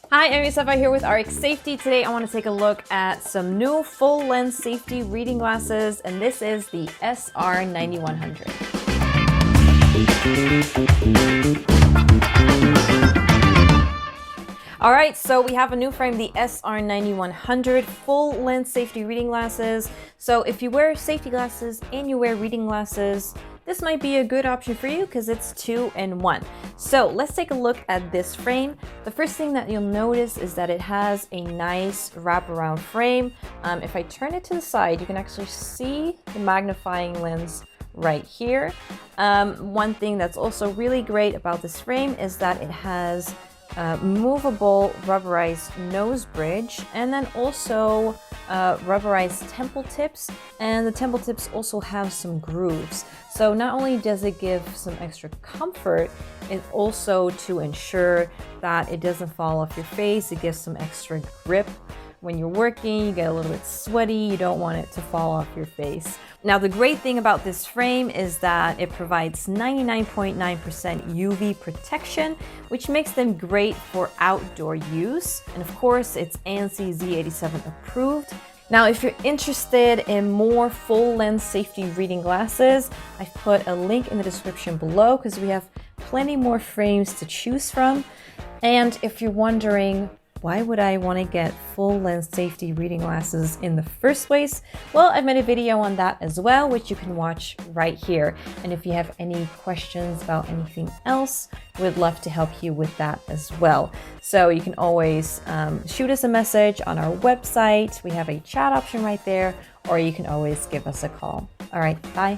Hi, I'm Yusefa here with RX Safety. Today I want to take a look at some new full lens safety reading glasses, and this is the SR-9100. All right, so we have a new frame, the SR-9100 full lens safety reading glasses. So if you wear safety glasses and you wear reading glasses, this might be a good option for you because it's 2-in-1. So let's take a look at this frame. The first thing that you'll notice is that it has a nice wraparound frame. If I turn it to the side, you can actually see the magnifying lens right here. One thing that's also really great about this frame is that it has movable rubberized nose bridge, and then also rubberized temple tips, and the temple tips also have some grooves. So not only does it give some extra comfort, it also to ensure that it doesn't fall off your face. It gives some extra grip. When you're working, you get a little bit sweaty, you don't want it to fall off your face. Now, the great thing about this frame is that it provides 99.9% UV protection, which makes them great for outdoor use. And of course, it's ANSI Z87 approved. Now, if you're interested in more full lens safety reading glasses, I've put a link in the description below because we have plenty more frames to choose from. And if you're wondering, why would I want to get full lens safety reading glasses in the first place? Well, I've made a video on that as well, which you can watch right here. And if you have any questions about anything else, we'd love to help you with that as well. So you can always shoot us a message on our website. We have a chat option right there, or you can always give us a call. All right, bye.